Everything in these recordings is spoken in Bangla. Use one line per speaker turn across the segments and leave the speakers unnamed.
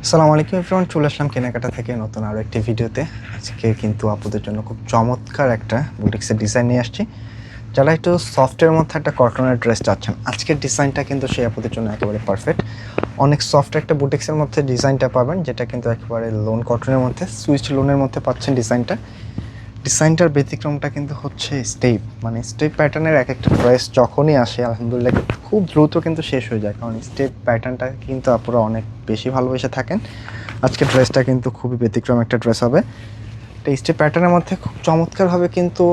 আসসালামু আলাইকুম এভরিওয়ান, চলে আসলাম কেনাকাটা থেকে নতুন আরও একটি ভিডিওতে। আজকে কিন্তু আপুদের জন্য খুব চমৎকার একটা বুটিক্সের ডিজাইন নিয়ে আসছি। যারা একটু সফটের মধ্যে একটা কটনের ড্রেস চাচ্ছেন, আজকের ডিজাইনটা কিন্তু সেই আপুদের জন্য একেবারে পারফেক্ট। অনেক সফট একটা বুটিক্সের মধ্যে ডিজাইনটা পাবেন, যেটা কিন্তু একেবারে লোন কটনের মধ্যে, সুইচ লোনের মধ্যে পাচ্ছেন ডিজাইনটার ব্যতিক্রমটা কিন্তু হচ্ছে স্টেপ, মানে স্টেপ প্যাটার্নের এক একটা ড্রেস যখনই আসে আলহামদুলিল্লাহ খুব দ্রুত কিন্তু শেষ হয়ে যায়, কারণ স্টেপ প্যাটার্নটা কিন্তু আপনারা অনেক বেশি ভালোবেসে থাকেন। আজকে ড্রেসটা কিন্তু খুবই ব্যতিক্রম একটা ড্রেস হবে। তো স্টেপ প্যাটার্নের মধ্যে খুব চমৎকারভাবে কিন্তু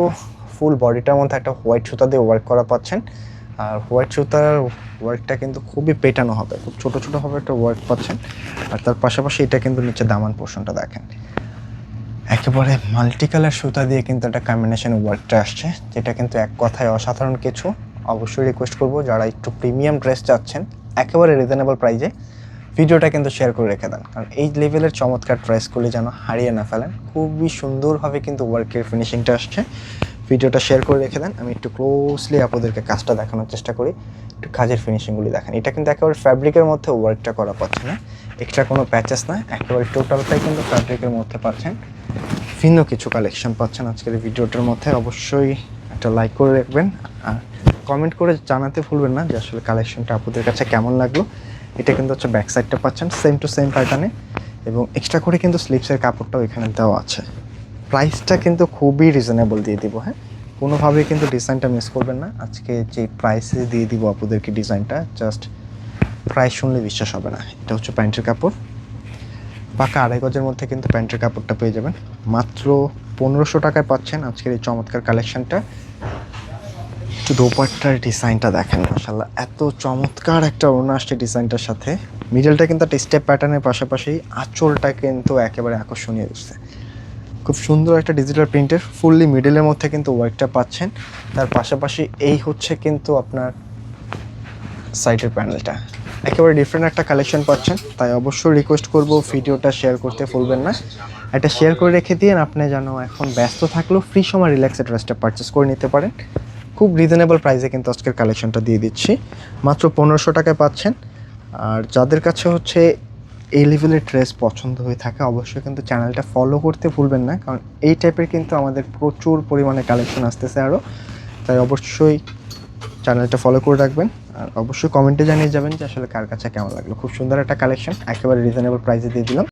ফুল বডিটার মধ্যে একটা হোয়াইট সুতা দিয়ে ওয়ার্ক করা পাচ্ছেন। আর হোয়াইট সুতার ওয়ার্কটা কিন্তু খুবই পেটানো হবে, খুব ছোটো ছোটোভাবে একটা ওয়ার্ক পাচ্ছেন। আর তার পাশাপাশি এটা কিন্তু নিচে দামান পোর্শনটা দেখেন, একেবারে মাল্টি কালার সুতা দিয়ে কিন্তু একটা কম্বিনেশন ওয়ার্কটা আসছে, যেটা কিন্তু এক কথায় অসাধারণ কিছু। অবশ্যই রিকোয়েস্ট করবো যারা একটু প্রিমিয়াম ড্রেস চাচ্ছেন একেবারে রিজনেবল প্রাইজে, ভিডিওটা কিন্তু শেয়ার করে রেখে দেন, কারণ এই লেভেলের চমৎকার ড্রেসগুলি যেন হারিয়ে না ফেলেন। খুবই সুন্দরভাবে কিন্তু ওয়ার্কের ফিনিশিংটা আসছে। ভিডিওটা শেয়ার করে রেখে দেন, আমি একটু ক্লোজলি আপনাদেরকে কাজটা দেখানোর চেষ্টা করি। একটু কাজের ফিনিশিংগুলি দেখেন, এটা কিন্তু একেবারে ফ্যাব্রিকের মধ্যে ওয়ার্কটা করা পাচ্ছে না, এক্সট্রা কোনো প্যাচেস না, একেবারে টোটালটাই কিন্তু ফ্যাব্রিকের মধ্যে পাচ্ছেন। ভিন্ন কিছু কালেকশন পাচ্ছেন আজকের এই ভিডিওটার মধ্যে। অবশ্যই একটা লাইক করে রাখবেন আর কমেন্ট করে জানাতে ভুলবেন না যে আসলে কালেকশনটা আপনাদের কাছে কেমন লাগলো। এটা কিন্তু হচ্ছে ব্যাক সাইডটা পাচ্ছেন সেম টু সেম প্যাটার্নে, এবং এক্সট্রা করে কিন্তু স্লিপসের কাপড়টাও এখানে দেওয়া আছে। প্রাইসটা কিন্তু খুবই রিজনেবল দিয়ে দিব, হ্যাঁ, কোনোভাবেই কিন্তু ডিজাইনটা মিস করবেন না। আজকে যে প্রাইসে দিয়ে দিব আপনাদেরকে ডিজাইনটা, জাস্ট প্রাইস শুনলে বিশ্বাস হবে না। এটা হচ্ছে প্যান্টের কাপড়, পাকা 2.5 গজের মধ্যে কিন্তু প্যান্টের কাপড়টা পেয়ে যাবেন। মাত্র 1500 টাকায় পাচ্ছেন আজকের এই চমৎকার কালেকশনটা। একটু দোপাট্টার ডিজাইনটা দেখেন, মাশাআল্লাহ এত চমৎকার একটা ওড়না আসছে ডিজাইনটার সাথে। মিডলটা কিন্তু একটা স্টেপ প্যাটার্নের পাশাপাশি আঁচলটা কিন্তু একেবারে আকর্ষণীয় দিচ্ছে। খুব সুন্দর একটা ডিজিটাল প্রিন্টের ফুললি মিডলের মধ্যে কিন্তু ওয়ার্কটা পাচ্ছেন। তার পাশাপাশি এই হচ্ছে কিন্তু আপনার সাইডের প্যানেলটা, একেবারে ডিফারেন্ট একটা কালেকশন পাচ্ছেন। তাই অবশ্যই রিকোয়েস্ট করব ভিডিওটা শেয়ার করতে ভুলবেন না। এটা শেয়ার করে রেখে দিন, আপনি যেন এখন ব্যস্ত থাকলেও ফ্রি সময় রিল্যাক্সে ড্রেসটা পারচেস করে নিতে পারেন। খুব রিজনেবল প্রাইসে কিন্তু আজকের কালেকশনটা দিয়ে দিচ্ছি, মাত্র 1500 টাকায় পাচ্ছেন। আর যাদের কাছে হচ্ছে এই লেভেলের ড্রেস পছন্দ হয়ে থাকে অবশ্যই কিন্তু চ্যানেলটা ফলো করতে ভুলবেন না, কারণ এই টাইপের কিন্তু আমাদের প্রচুর পরিমাণে কালেকশন আসতেছে আরও। তাই অবশ্যই চ্যানেলটা ফলো করে রাখবেন আর অবশ্যই কমেন্টে জানিয়ে যাবেন যে আসলে কার কাছে কেমন লাগলো। খুব সুন্দর একটা কালেকশন, একেবারে রিজনেবল প্রাইসে দিয়ে দিলাম।